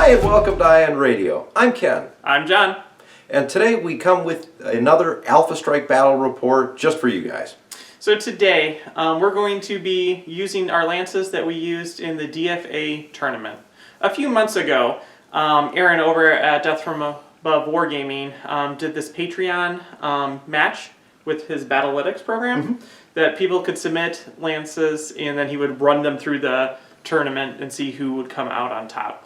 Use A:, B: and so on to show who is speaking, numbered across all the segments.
A: Hi, and welcome to Ion Radio. I'm Ken.
B: I'm John.
A: And today we come with another Alpha Strike Battle Report just for you guys.
B: So today, we're going to be using our lances that we used in the DFA tournament. A few months ago, Aaron over at Death From Above Wargaming did this Patreon match with his Battlytics program that people could submit lances and then he would run them through the tournament and see who would come out on top.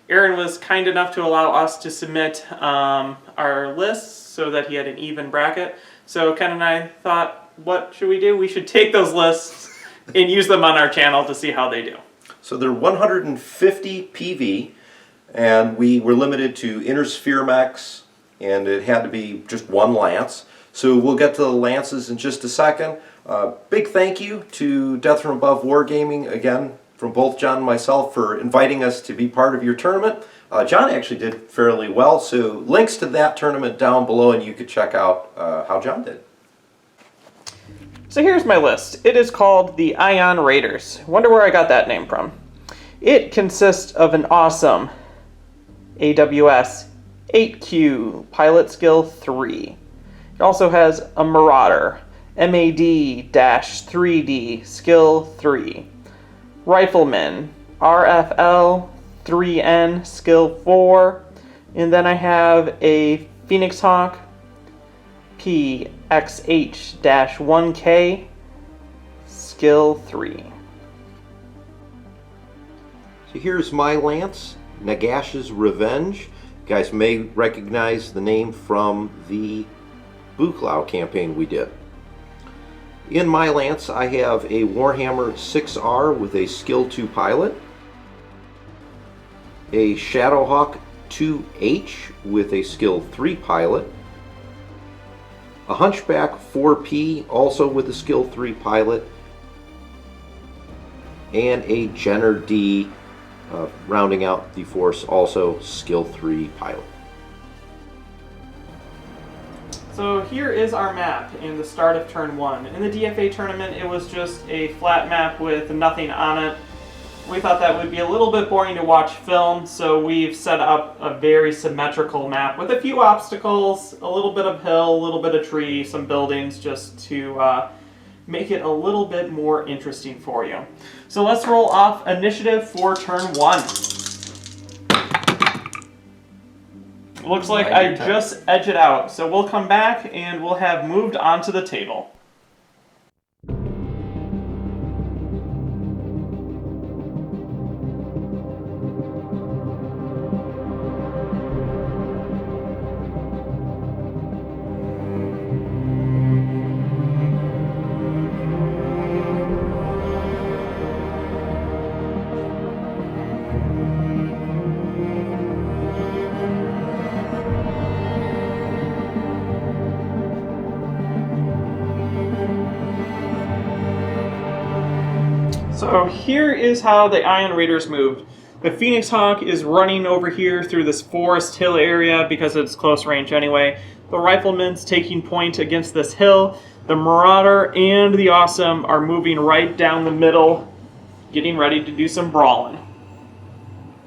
B: Aaron was kind enough to allow us to submit our lists so that he had an even bracket. So Ken and I thought, what should we do? We should take those lists and use them on our channel to see how they do.
A: So they're 150 PV, and we were limited to inner sphere mechs, and it had to be just one lance. So we'll get to the lances in just a second. Big thank you to Death From Above Wargaming, again, from both John and myself for inviting us to be part of your tournament. John actually did fairly well, so links to that tournament down below and you could check out how John did.
B: So here's my list. It is called the Ion Raiders. Wonder where I got that name from. It consists of an awesome AWS 8Q Pilot Skill 3. It also has a Marauder MAD-3D Skill 3. Rifleman, RFL 3N Skill 4, and then I have a Phoenix Hawk PXH-1K Skill 3.
A: So here's my lance, Nagash's Revenge. You guys may recognize the name from the Buchlau campaign we did. In my lance, I have a Warhammer 6R with a Skill 2 pilot, a Shadowhawk 2H with a Skill 3 pilot, a Hunchback 4P also with a Skill 3 pilot, and a Jenner D rounding out the force, also Skill 3 pilot.
B: So here is our map in the start of turn 1. In the DFA tournament, it was just a flat map with nothing on it. We thought that would be a little bit boring to watch film, so we've set up a very symmetrical map with a few obstacles, a little bit of hill, a little bit of tree, some buildings, just to make it a little bit more interesting for you. So let's roll off initiative for turn 1. Looks like I just edged it out, so we'll come back and we'll have moved onto the table. So here is how the Ion Raiders moved. The Phoenix Hawk is running over here through this forest hill area because it's close range anyway. The Rifleman's taking point against this hill. The Marauder and the Awesome are moving right down the middle, getting ready to do some brawling.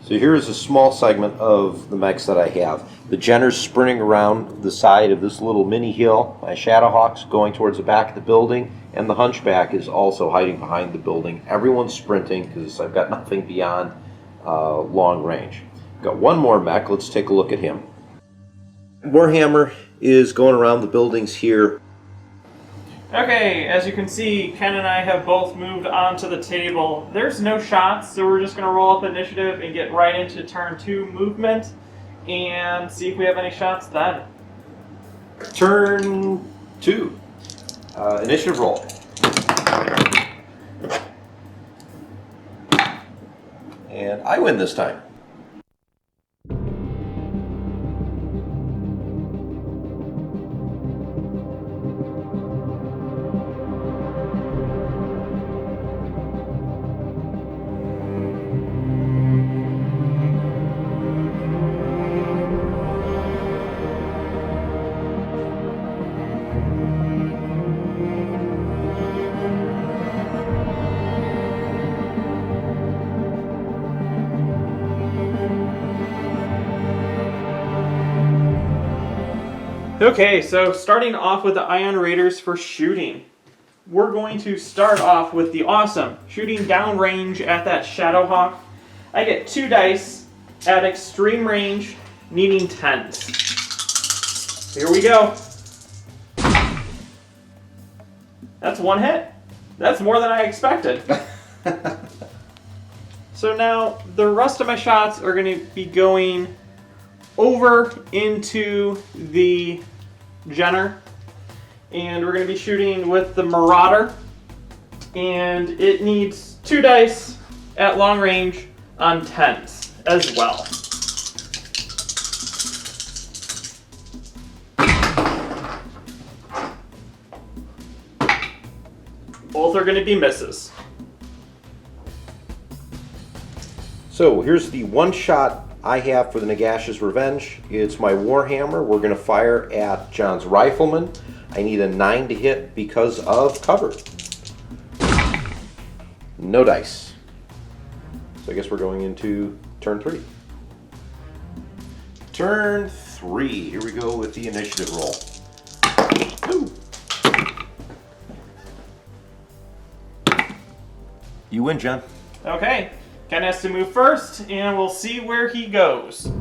A: So here's a small segment of the mechs that I have. The Jenner's sprinting around the side of this little mini hill. My Shadowhawk's going towards the back of the building, and the Hunchback is also hiding behind the building. Everyone's sprinting because I've got nothing beyond long range. Got one more mech. Let's take a look at him. Warhammer is going around the buildings here.
B: Okay, as you can see, Ken and I have both moved onto the table. There's no shots, so we're just going to roll up initiative and get right into turn 2 movement and see if we have any shots then.
A: Turn 2. Initiative roll. And I win this time.
B: Okay, so starting off with the Ion Raiders for shooting. We're going to start off with the awesome shooting downrange at that Shadowhawk. I get 2 dice at extreme range, needing 10s. Here we go. That's 1 hit. That's more than I expected. So now the rest of my shots are going to be going over into the Jenner, and we're going to be shooting with the Marauder, and it needs 2 dice at long range on 10s as well. Both are going to be misses.
A: So here's the one shot I have for the Nagash's Revenge. It's my Warhammer. We're going to fire at John's Rifleman. I need a 9 to hit because of cover. No dice. So I guess we're going into turn 3. Turn 3. Here we go with the initiative roll. Ooh. You win, John.
B: Okay, Ken has to move first, and we'll see where he goes.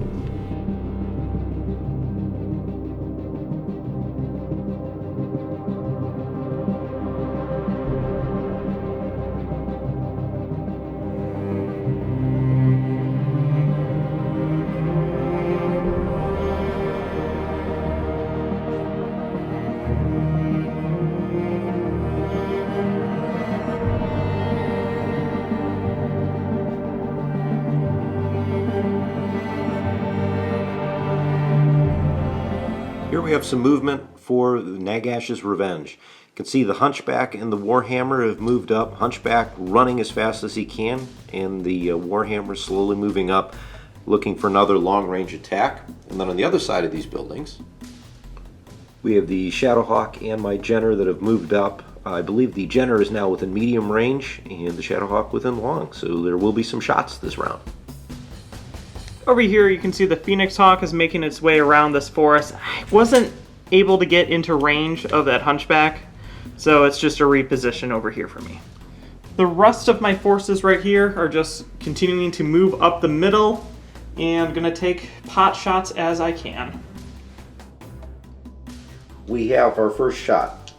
A: Here we have some movement for the Nagash's Revenge. You can see the Hunchback and the Warhammer have moved up. Hunchback running as fast as he can, and the Warhammer slowly moving up, looking for another long-range attack. And then on the other side of these buildings, we have the Shadowhawk and my Jenner that have moved up. I believe the Jenner is now within medium range, and the Shadowhawk within long, so there will be some shots this round.
B: Over here you can see the Phoenix Hawk is making its way around this forest. I wasn't able to get into range of that Hunchback, so it's just a reposition over here for me. The rest of my forces right here are just continuing to move up the middle, and I'm gonna take pot shots as I can.
A: We have our first shot.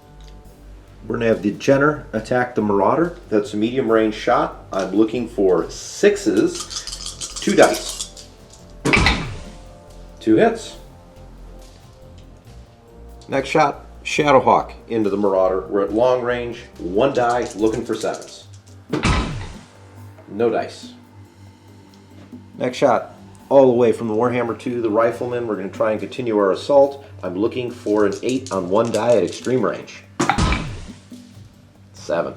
A: We're gonna have the Jenner attack the Marauder. That's a medium range shot. I'm looking for 6s, 2 dice. 2 hits. Next shot, Shadowhawk into the Marauder. We're at long range, 1 die, looking for 7s. No dice. Next shot, all the way from the Warhammer to the Rifleman. We're going to try and continue our assault. I'm looking for an 8 on 1 die at extreme range. 7.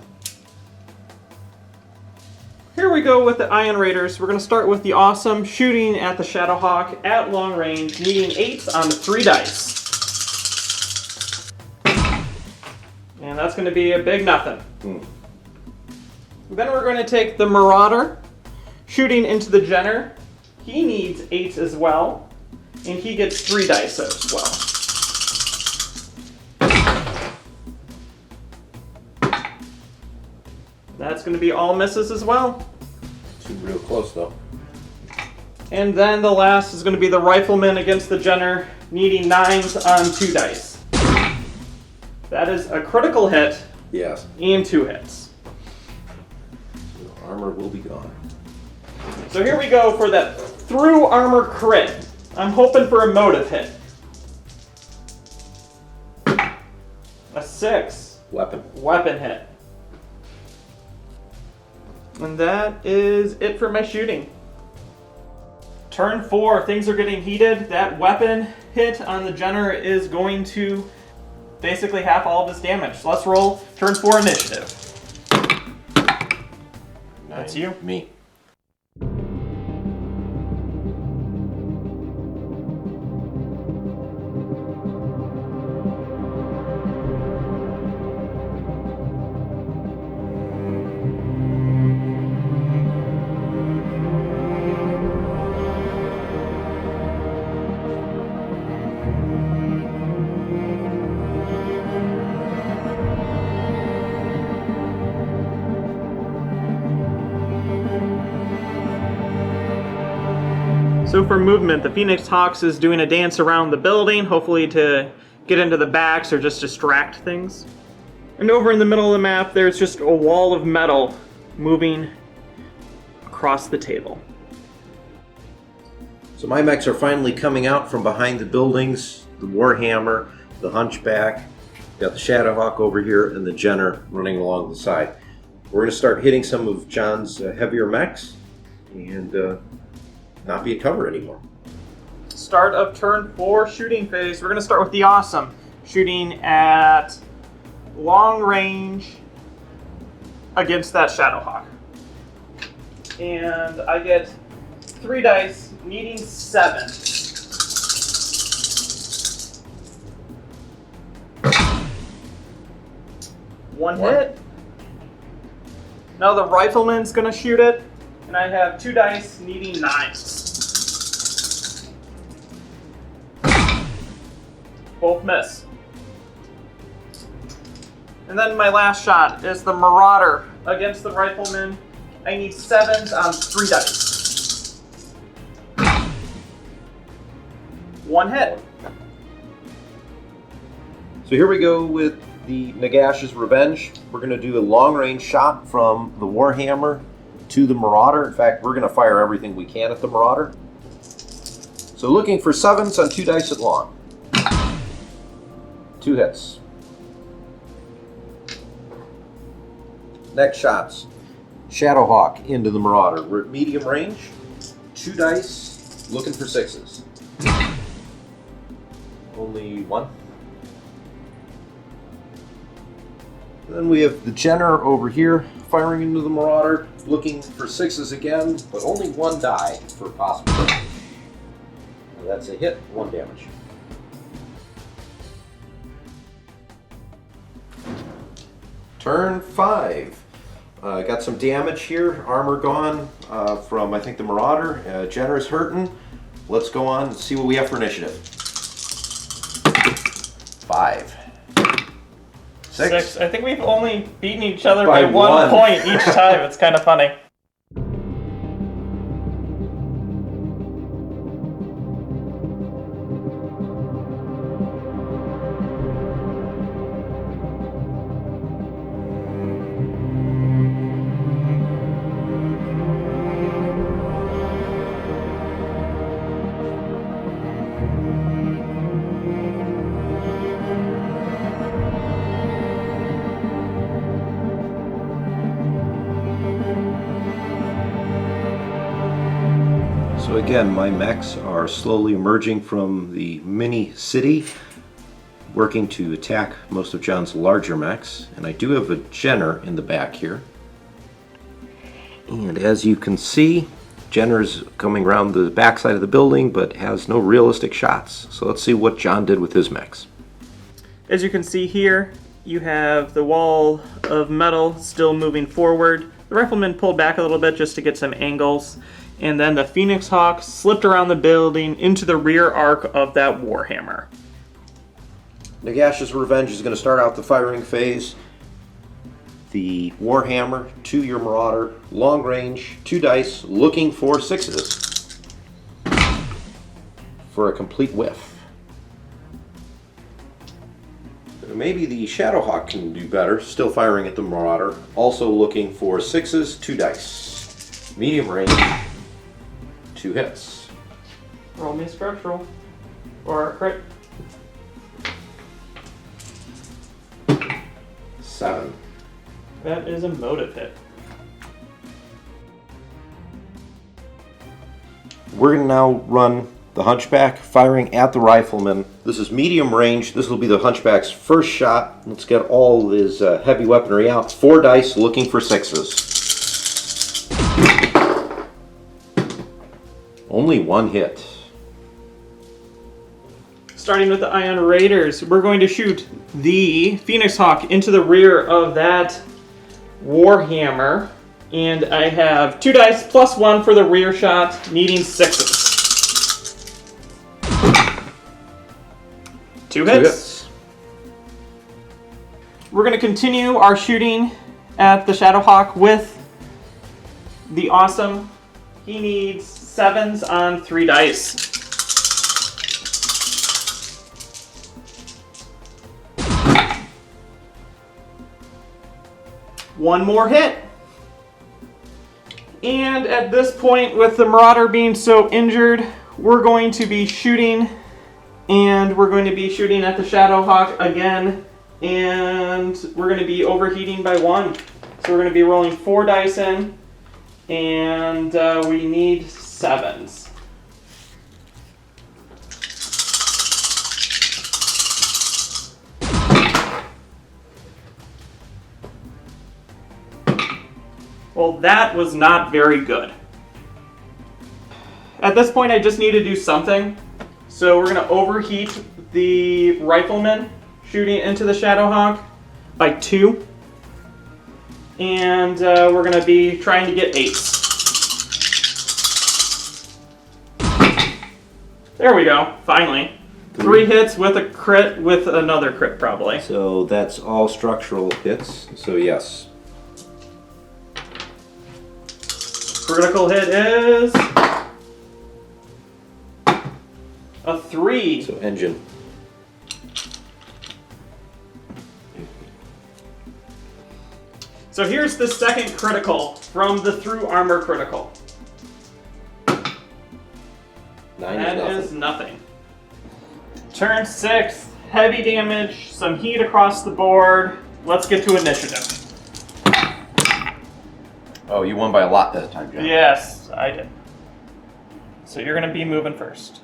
B: Here we go with the Ion Raiders. We're going to start with the awesome shooting at the Shadowhawk at long range, needing 8s on the 3 dice. And that's going to be a big nothing. Then we're going to take the Marauder, shooting into the Jenner. He needs 8s as well, and he gets 3 dice as well. That's going to be all misses as well.
A: 2 real close though.
B: And then the last is going to be the Rifleman against the Jenner, needing 9s on 2 dice. That is a critical hit.
A: Yes.
B: And 2 hits.
A: So armor will be gone.
B: So here we go for that through armor crit. I'm hoping for a motive hit. A 6. Weapon hit. And that is it for my shooting. Turn 4, things are getting heated. That weapon hit on the Jenner is going to basically half all of his damage. So let's roll turn 4 initiative.
A: 9.
B: That's you.
A: Me.
B: So for movement, the Phoenix Hawks is doing a dance around the building, hopefully to get into the backs or just distract things. And over in the middle of the map, there's just a wall of metal moving across the table.
A: So my mechs are finally coming out from behind the buildings. The Warhammer, the Hunchback, got the Shadowhawk over here, and the Jenner running along the side. We're going to start hitting some of John's heavier mechs and not be a cover anymore.
B: Start of turn 4 shooting phase. We're going to start with the Awesome, shooting at long range against that Shadowhawk. And I get 3 dice, needing 7. One hit. Now the Rifleman's gonna shoot it, and I have 2 dice, needing 9. Both miss. And then my last shot is the Marauder against the Rifleman. I need 7s on 3 dice. 1 hit.
A: So here we go with the Nagash's Revenge. We're going to do a long-range shot from the Warhammer to the Marauder. In fact, we're going to fire everything we can at the Marauder. So looking for 7s on 2 dice at long. 2 hits. Next shots. Shadowhawk into the Marauder. We're at medium range. 2 dice, looking for 6s. Only 1. Then we have the Jenner over here, firing into the Marauder, looking for 6s again, but only 1 die for possible. That's a hit, 1 damage. Turn 5. Got some damage here, armor gone from, I think, the Marauder. Jenner's hurting. Let's go on and see what we have for initiative. 5. 6.
B: I think we've only beaten each other
A: By
B: by 1
A: 1.
B: point each time. It's kind of funny.
A: So again, my mechs are slowly emerging from the mini city, working to attack most of John's larger mechs. And I do have a Jenner in the back here. And as you can see, Jenner's coming around the backside of the building, but has no realistic shots. So let's see what John did with his mechs.
B: As you can see here, you have the wall of metal still moving forward. The Rifleman pulled back a little bit just to get some angles. And then the Phoenix Hawk slipped around the building into the rear arc of that Warhammer.
A: Nagash's Revenge is going to start out the firing phase. The Warhammer to your Marauder, long range, 2 dice, looking for 6s for a complete whiff. Maybe the Shadowhawk can do better, still firing at the Marauder, also looking for 6s, 2 dice. Medium range, 2 hits.
B: Roll me a structural. Or a crit.
A: 7.
B: That is a motive hit.
A: We're going to now run the Hunchback, firing at the Rifleman. This is medium range. This will be the Hunchback's first shot. Let's get all his heavy weaponry out. 4 dice, looking for 6s. Only 1 hit.
B: Starting with the Ion Raiders, we're going to shoot the Phoenix Hawk into the rear of that Warhammer. And I have 2 dice plus 1 for the rear shot, needing 6s. 2 hits. We're going to continue our shooting at the Shadowhawk with the Awesome He needs 7s on 3 dice. One more hit. And at this point, with the Marauder being so injured, we're going to be shooting, and we're going to be shooting at the Shadowhawk again, and we're going to be overheating by 1. So we're going to be rolling 4 dice in, and we need 7s. Well, that was not very good. At this point, I just need to do something. So we're going to overheat the Rifleman shooting into the Shadowhawk by 2. And we're going to be trying to get 8s. There we go, finally. 3 hits with a crit, with another crit probably.
A: So that's all structural hits, so yes.
B: Critical hit is a 3.
A: So engine.
B: So here's the second critical from the through armor critical.
A: 9
B: That
A: is
B: is nothing. Turn 6, heavy damage, some heat across the board. Let's get to initiative.
A: Oh, you won by a lot that time, John.
B: Yes, I did. So you're going to be moving first.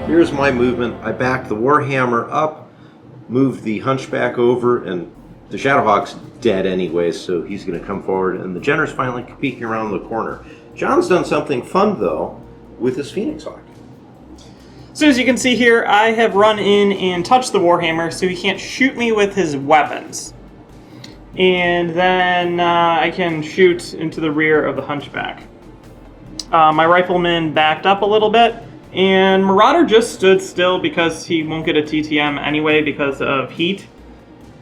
A: Here's my movement. I backed the Warhammer up, moved the Hunchback over, and the Shadowhawk's dead anyway, so he's going to come forward, and the Jenner's finally peeking around the corner. John's done something fun, though, with his Phoenix Hawk.
B: So as you can see here, I have run in and touched the Warhammer, so he can't shoot me with his weapons. And then I can shoot into the rear of the Hunchback. My Rifleman backed up a little bit, and Marauder just stood still because he won't get a TTM anyway because of heat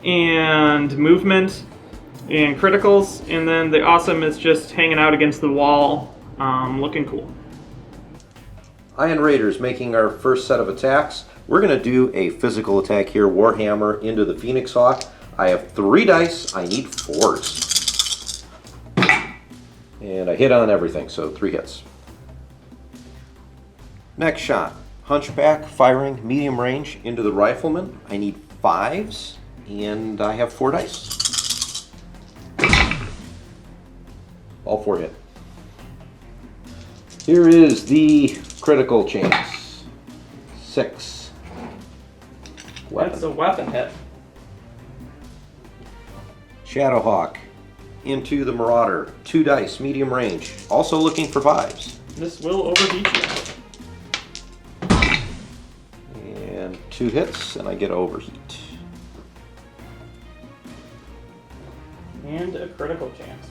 B: and movement and criticals. And then the Awesome is just hanging out against the wall, looking cool.
A: Iron Raiders making our first set of attacks. We're going to do a physical attack here, Warhammer into the Phoenix Hawk. I have 3 dice, I need 4s. And I hit on everything, so 3 hits. Next shot, Hunchback firing medium range into the Rifleman. I need 5s, and I have 4 dice. All 4 hit. Here is the critical chance. 6. Weapon.
B: That's a weapon hit.
A: Shadowhawk into the Marauder. 2 dice, medium range. Also looking for 5s.
B: This will overheat you.
A: And 2 hits, and I get overheat.
B: And a critical chance.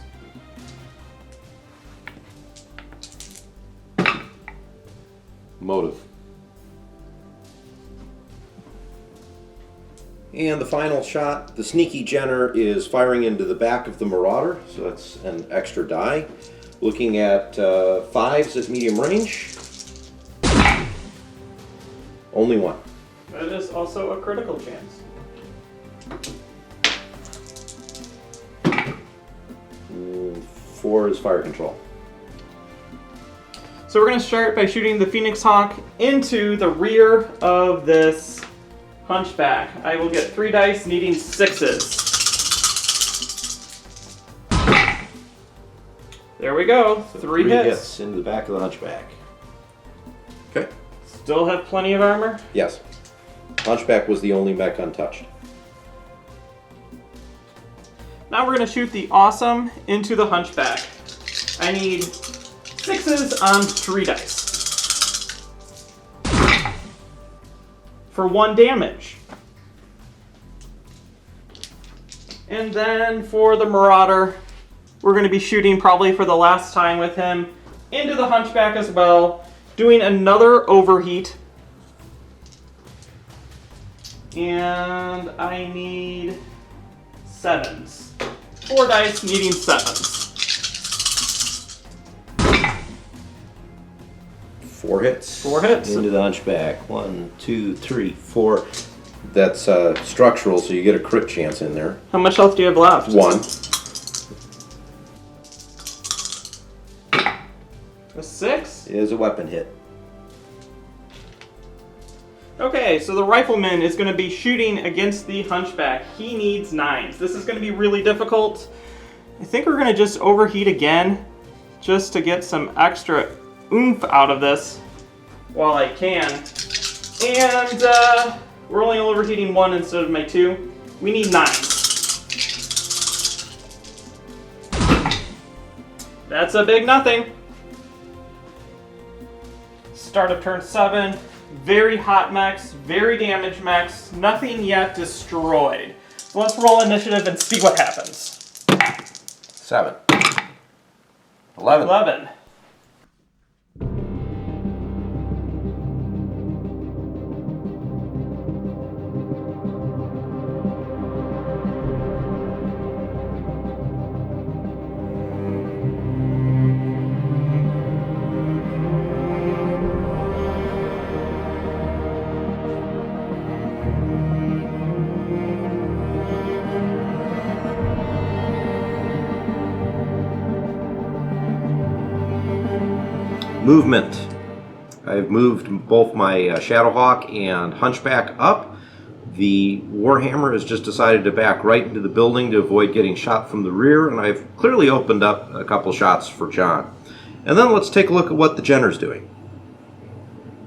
A: Motive. And the final shot, the Sneaky Jenner is firing into the back of the Marauder, so that's an extra die. Looking at 5s at medium range. Only 1.
B: That is also a critical chance.
A: And 4 is fire control.
B: So we're going to start by shooting the Phoenix Hawk into the rear of this Hunchback. I will get 3 dice, needing 6s. There we go, 3 hits.
A: into the back of the Hunchback. Okay.
B: Still have plenty of armor.
A: Yes. Hunchback was the only mech untouched.
B: Now we're going to shoot the Awesome into the Hunchback. I need 6s on 3 dice. For 1 damage. And then for the Marauder, we're going to be shooting probably for the last time with him into the Hunchback as well, doing another overheat. And I need 7s. 4 dice needing 7s.
A: 4 hits.
B: 4 hits.
A: Into the Hunchback. 1, 2, 3, 4. That's structural, so you get a crit chance in there.
B: How much health do you have left?
A: 1.
B: A 6?
A: Is a weapon hit.
B: Okay, so the Rifleman is going to be shooting against the Hunchback. He needs 9s. This is going to be really difficult. I think we're going to just overheat again, just to get some extra oomph out of this while I can. And we're only overheating 1 instead of my 2. We need 9s. That's a big nothing. Start of turn 7. Very hot mechs, very damaged mechs, nothing yet destroyed. So let's roll initiative and see what happens.
A: 7. 11.
B: 11.
A: Movement. I've moved both my Shadowhawk and Hunchback up. The Warhammer has just decided to back right into the building to avoid getting shot from the rear, and I've clearly opened up a couple shots for John. And then let's take a look at what the Jenner's doing.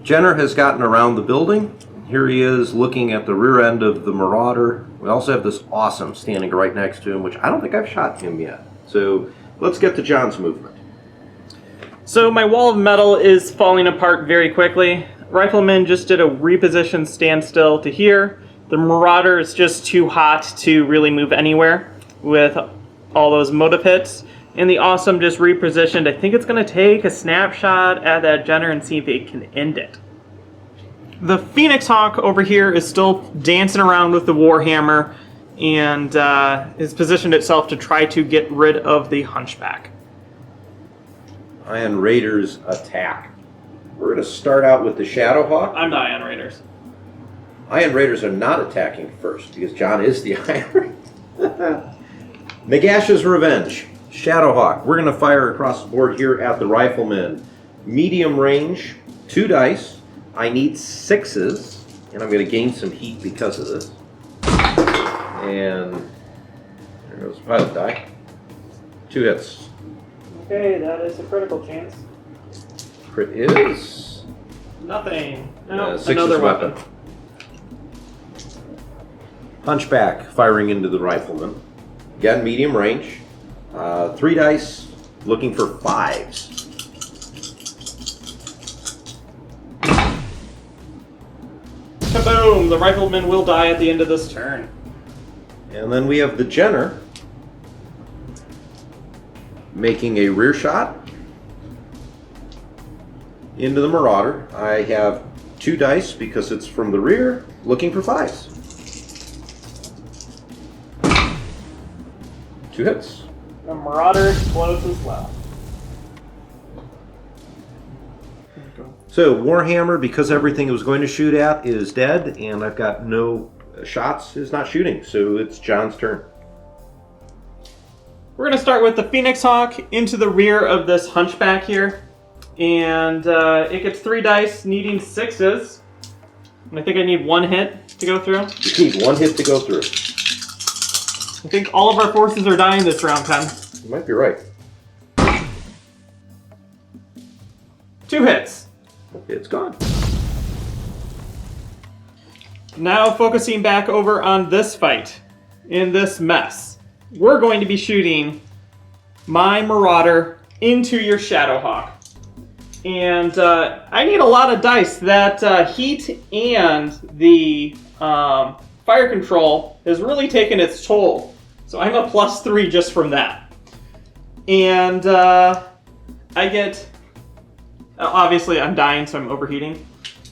A: Jenner has gotten around the building. Here he is looking at the rear end of the Marauder. We also have this Awesome standing right next to him, which I don't think I've shot him yet. So let's get to John's movement.
B: So my wall of metal is falling apart very quickly. Rifleman just did a reposition standstill to here. The Marauder is just too hot to really move anywhere with all those motive hits. And the Awesome just repositioned. I think it's going to take a snapshot at that Jenner and see if it can end it. The Phoenix Hawk over here is still dancing around with the Warhammer and has positioned itself to try to get rid of the Hunchback.
A: Iron Raiders attack. We're going to start out with the Shadowhawk.
B: I'm the Iron Raiders.
A: Iron Raiders are not attacking first because John is the Iron Raider. Nagash's Revenge. Shadowhawk. We're going to fire across the board here at the Rifleman. Medium range, 2 dice. I need 6s, and I'm going to gain some heat because of this. And there goes the pilot die. 2 hits.
B: Okay, that is a critical chance.
A: Crit is
B: Nothing. No,
A: 6
B: another
A: is
B: weapon.
A: Hunchback firing into the Rifleman. Again, medium range. 3 dice, looking for 5s.
B: Kaboom! The Rifleman will die at the end of this turn.
A: And then we have the Jenner making a rear shot into the Marauder. I have 2 dice because it's from the rear, looking for 5s. 2 hits.
B: The Marauder explodes as well.
A: So Warhammer, because everything it was going to shoot at is dead, and I've got no shots, is not shooting. So it's John's turn.
B: We're going to start with the Phoenix Hawk into the rear of this Hunchback here. And it gets 3 dice, needing 6s. And I think I need 1 hit to go through.
A: You need 1 hit to go through.
B: I think all of our forces are dying this round, Ken.
A: You might be right.
B: 2 hits.
A: It's gone.
B: Now focusing back over on this fight, in this mess. We're going to be shooting my Marauder into your Shadowhawk. And I need a lot of dice. That heat and the fire control has really taken its toll. So I'm a +3 just from that. And I get... obviously, I'm dying, so I'm overheating.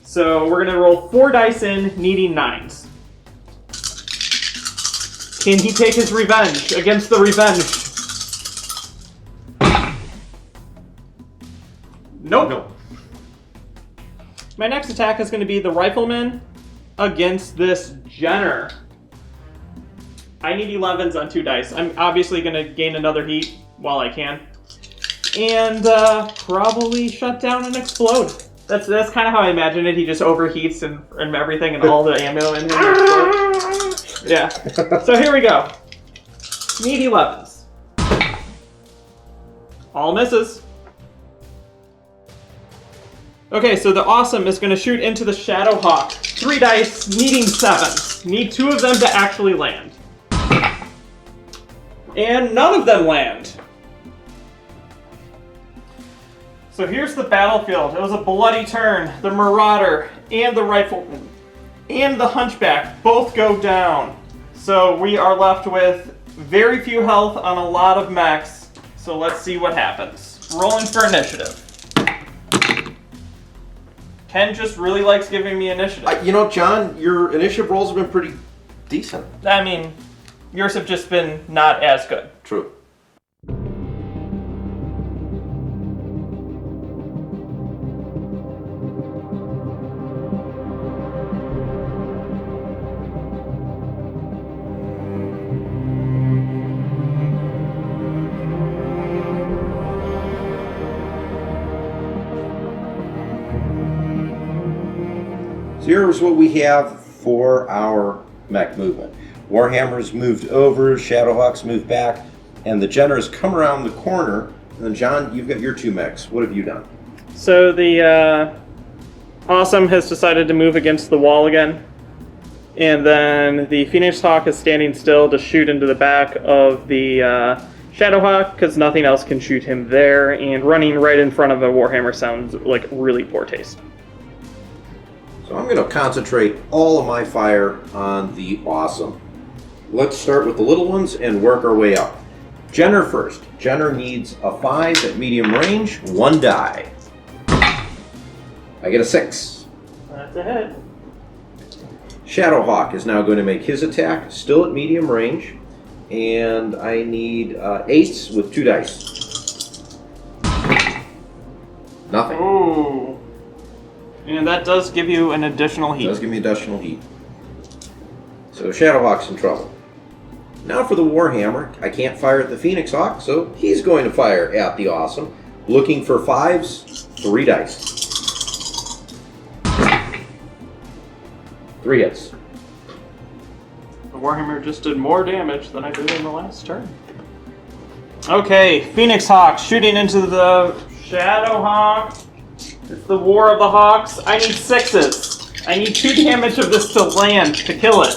B: So we're going to roll 4 dice in, needing 9s. Can he take his revenge against the revenge? Nope. My next attack is going to be the Rifleman against this Jenner. I need 11s on 2 dice. I'm obviously going to gain another heat while I can. And probably shut down and explode. That's kind of how I imagine it. He just overheats and everything, and all the ammo in him explodes. Yeah. So here we go. Need 11s. All misses. Okay, so the Awesome is going to shoot into the Shadowhawk. 3 dice, needing 7s. Need 2 of them to actually land. And none of them land. So here's the battlefield. It was a bloody turn. The Marauder and the Rifleman and the Hunchback both go down. So we are left with very few health on a lot of mechs. So let's see what happens. Rolling for initiative. Ken just really likes giving me initiative.
A: You know, John, your initiative rolls have been pretty decent.
B: I mean, yours have just been not as good.
A: True. Here's what we have for our mech movement. Warhammer's moved over, Shadowhawk's moved back, and the Jenner's come around the corner. And then John, you've got your 2 mechs. What have you done?
B: So the Awesome has decided to move against the wall again. And then the Phoenix Hawk is standing still to shoot into the back of the Shadowhawk, because nothing else can shoot him there. And running right in front of a Warhammer sounds like really poor taste.
A: So I'm going to concentrate all of my fire on the Awesome. Let's start with the little ones and work our way up. Jenner first. Jenner needs a 5 at medium range, 1 die. I get a 6.
B: That's a hit.
A: Shadowhawk is now going to make his attack, still at medium range, and I need 8s with 2 dice. Nothing.
B: Ooh. And that does give you an additional heat.
A: It does give me additional heat. So Shadowhawk's in trouble. Now for the Warhammer. I can't fire at the Phoenix Hawk, so he's going to fire at the Awesome. Looking for 5s, 3 dice. 3 hits.
B: The Warhammer just did more damage than I did in the last turn. Okay, Phoenix Hawk shooting into the Shadowhawk. It's the War of the Hawks. I need 6s. I need 2 damage of this to land to kill it.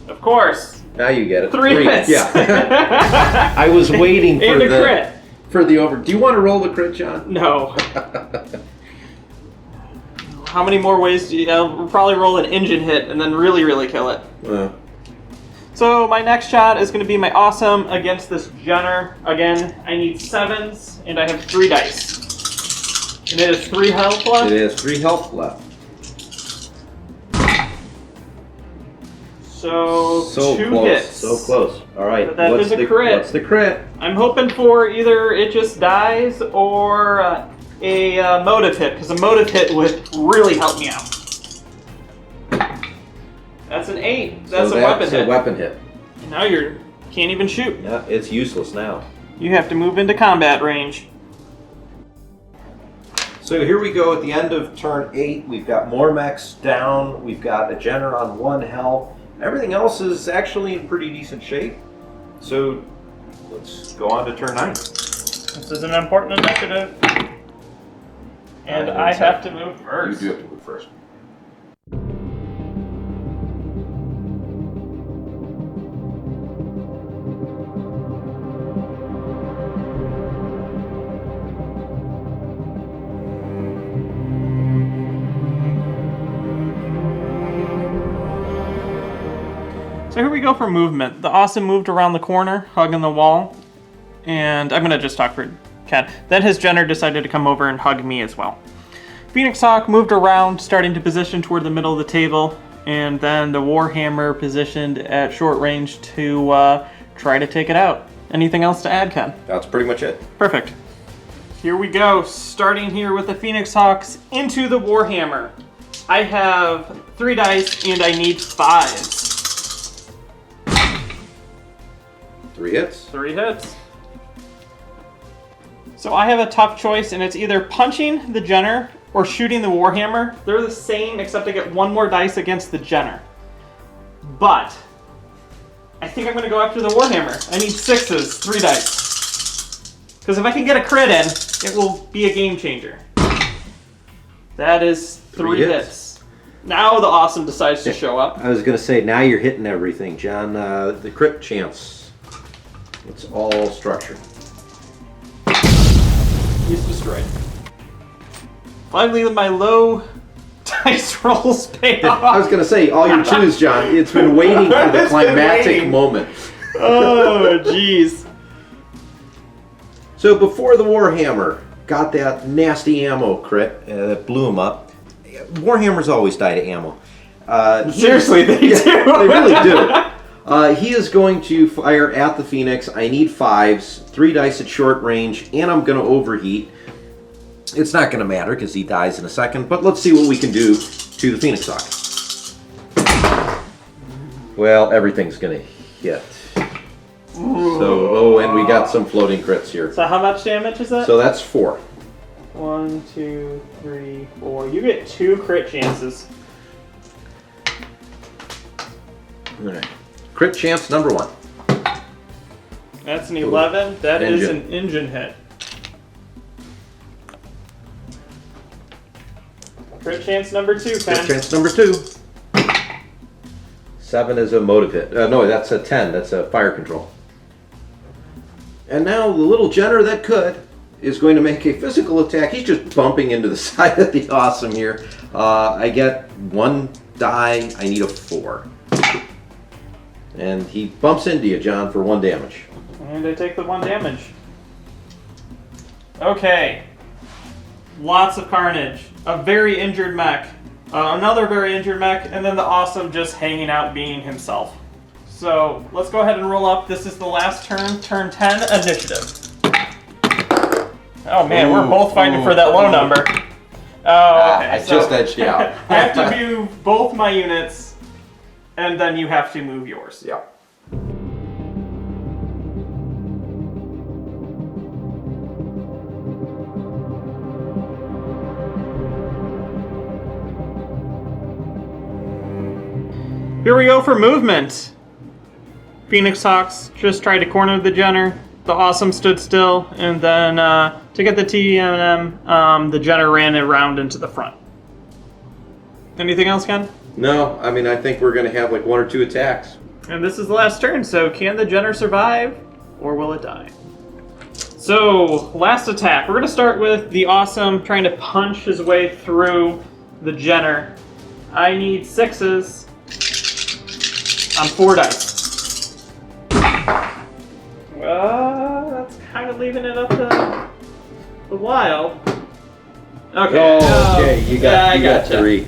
B: Of course.
A: Now you get it.
B: 3 hits.
A: Yeah. I was waiting for
B: and a crit.
A: For the over. Do you want to roll the crit, John?
B: No. How many more ways do you... I'll probably roll an engine hit and then really, really kill it. So my next shot is going to be my Awesome against this Jenner. Again, I need 7s, and I have 3 dice. And it is 3 health left?
A: It is 3 health left.
B: So 2
A: close,
B: hits.
A: So close. All right.
B: But that is a crit.
A: What's the crit?
B: I'm hoping for either it just dies or a motive hit, because a motive hit would really help me out. That's an 8. That's a weapon hit.
A: That's a weapon hit.
B: Now you can't even shoot.
A: Yeah, it's useless now.
B: You have to move into combat range.
A: So here we go at the end of turn 8. We've got more mechs down. We've got a Jenner on 1 health. Everything else is actually in pretty decent shape. So let's go on to turn 9.
B: This is an important initiative. And I have to move first.
A: You do have to move first.
B: So here we go for movement. The Awesome moved around the corner, hugging the wall. And I'm going to just talk for Ken. Then his Jenner decided to come over and hug me as well. Phoenix Hawk moved around, starting to position toward the middle of the table. And then the Warhammer positioned at short range to try to take it out. Anything else to add, Ken?
A: That's pretty much it.
B: Perfect. Here we go, starting here with the Phoenix Hawks into the Warhammer. I have 3 dice and I need 5s.
A: 3 hits.
B: 3 hits. So I have a tough choice, and it's either punching the Jenner or shooting the Warhammer. They're the same, except I get 1 more dice against the Jenner. But I think I'm going to go after the Warhammer. I need 6s, 3 dice. Because if I can get a crit in, it will be a game changer. That is 3 hits. Now the Awesome decides to show up.
A: I was going to say, now you're hitting everything, John. The crit chance. It's all structured.
B: He's destroyed. Finally, my low dice rolls pay off.
A: I was going to say, all your 2s, John. It's been waiting for the climactic moment.
B: Oh, jeez.
A: So before the Warhammer got that nasty ammo crit that blew him up, Warhammers always die to ammo.
B: Seriously, they do.
A: They really do. He is going to fire at the Phoenix. I need 5s, 3 dice at short range, and I'm going to overheat. It's not going to matter because he dies in a second, but let's see what we can do to the Phoenix Hawk. Well, everything's going to hit. So, and we got some floating crits here.
B: So how much damage is that?
A: So that's 4.
B: 1, 2, 3, 4. You get 2 crit chances.
A: All right. Crit chance number 1.
B: That's an 11. That is
A: Engine.
B: an engine hit. Crit chance number 2, Ken.
A: Crit chance number 2. 7 is a motive hit. No, that's a 10. That's a fire control. And now the little Jenner that could is going to make a physical attack. He's just bumping into the side of the Awesome here. I get 1 die. I need a 4. And he bumps into you, John, for 1 damage.
B: And I take the 1 damage. Okay. Lots of carnage. A very injured mech. Another very injured mech. And then the Awesome just hanging out being himself. So let's go ahead and roll up. This is the last turn. Turn 10, initiative. Oh man, we're both fighting for that low number. Oh, okay.
A: I just edged you out.
B: I have to move both my units, and then you have to move yours.
A: Yeah.
B: Here we go for movement. Phoenix Hawks just tried to corner the Jenner. The Awesome stood still, and then to get the TM, the Jenner ran around into the front. Anything else, Ken?
A: No, I mean, I think we're going to have like 1 or 2 attacks.
B: And this is the last turn, so can the Jenner survive, or will it die? So, last attack. We're going to start with the Awesome trying to punch his way through the Jenner. I need 6s on 4 dice. That's kind of leaving it up to the Wild. Okay.
A: Oh, okay, you got
B: gotcha.
A: 3.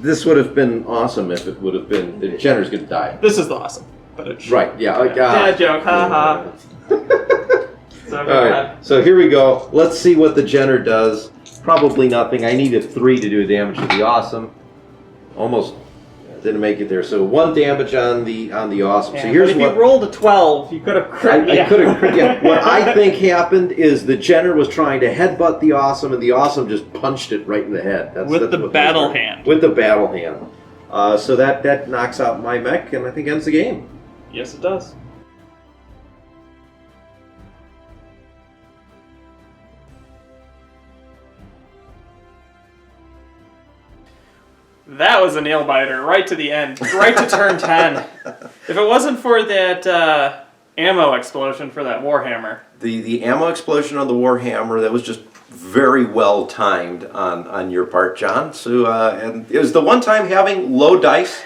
A: This would have been awesome if it would have been, the Jenner's going to die.
B: This is the Awesome. But it's
A: Right, yeah.
B: dad joke, haha. So,
A: All right, so here we go. Let's see what the Jenner does. Probably nothing. I needed 3 to do damage to the Awesome. Almost didn't make it there. So 1 damage on the Awesome.
B: Yeah,
A: so here's
B: if
A: what
B: you rolled a 12, you could have crit.
A: I could have crit. Yeah. What I think happened is the Jenner was trying to headbutt the Awesome, and the Awesome just punched it right in the head.
B: With the battle hand.
A: With the battle hand. So that knocks out my mech, and I think ends the game.
B: Yes, it does. That was a nail biter, right to the end, right to turn 10. If it wasn't for that ammo explosion for that Warhammer.
A: The ammo explosion on the Warhammer, that was just very well timed on your part, John. So and it was the one time having low dice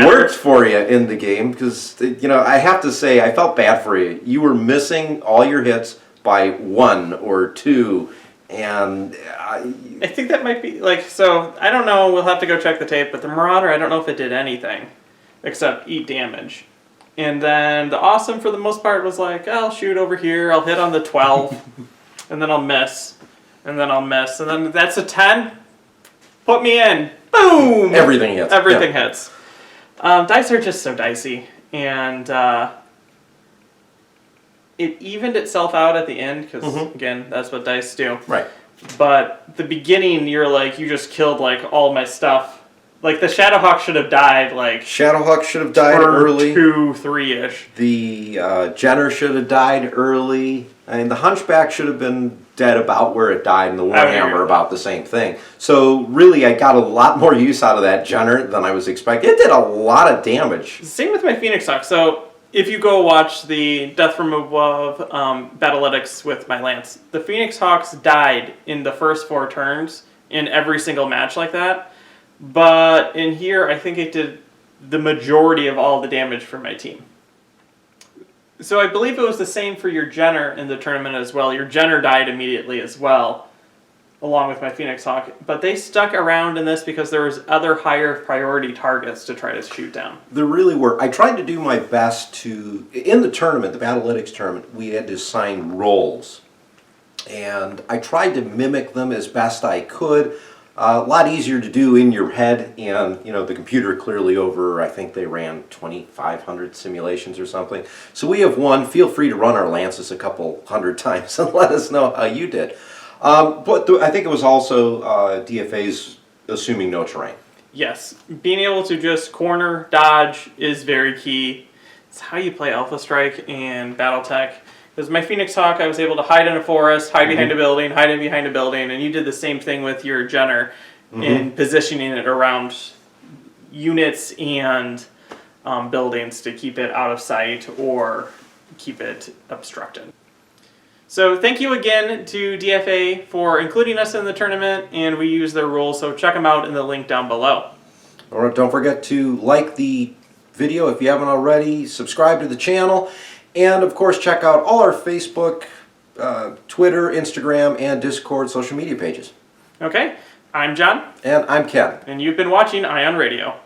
A: worked for you in the game, because, you know, I have to say, I felt bad for you. You were missing all your hits by 1 or 2, and
B: I think that might be, like, so, I don't know, we'll have to go check the tape, but the Marauder, I don't know if it did anything except eat damage. And then the Awesome, for the most part, was like, I'll shoot over here, I'll hit on the 12, and then I'll miss, and then I'll miss, and then that's a 10, put me in, boom!
A: everything hits.
B: Everything hits. Dice are just so dicey, and it evened itself out at the end, because, again, that's what dice do.
A: Right.
B: But the beginning, you're like, you just killed, like, all my stuff. Like, the Shadowhawk should have died, like...
A: Shadowhawk should have died
B: turn
A: early.
B: 2, 3-ish.
A: The Jenner should have died early. I mean, the Hunchback should have been dead about where it died, and the Warhammer about the same thing. So, really, I got a lot more use out of that Jenner than I was expecting. It did a lot of damage.
B: Same with my Phoenix Hawk. So, if you go watch the Death From Above Battlytics with my Lance, the Phoenix Hawks died in the first 4 turns in every single match like that. But in here, I think it did the majority of all the damage for my team. So I believe it was the same for your Jenner in the tournament as well. Your Jenner died immediately as well, along with my Phoenix Hawk. But they stuck around in this because there was other higher priority targets to try to shoot down.
A: There really were. I tried to do my best to... In the tournament, the Battlytics tournament, we had to assign roles. And I tried to mimic them as best I could. A lot easier to do in your head, and you know the computer clearly over, I think they ran 2,500 simulations or something. So we have one. Feel free to run our Lances a couple hundred times and let us know how you did. But I think it was also DFA's assuming no terrain.
B: Yes, being able to just corner, dodge is very key. It's how you play Alpha Strike and BattleTech. Because my Phoenix Hawk, I was able to hide in a forest, hide behind a building, hide in behind a building, and you did the same thing with your Jenner in positioning it around units and buildings to keep it out of sight or keep it obstructed. So thank you again to DFA for including us in the tournament, and we use their rules, so check them out in the link down below.
A: All right, don't forget to like the video if you haven't already, subscribe to the channel, and of course check out all our Facebook, Twitter, Instagram, and Discord social media pages.
B: Okay, I'm John.
A: And I'm Ken.
B: And you've been watching Ion Radio.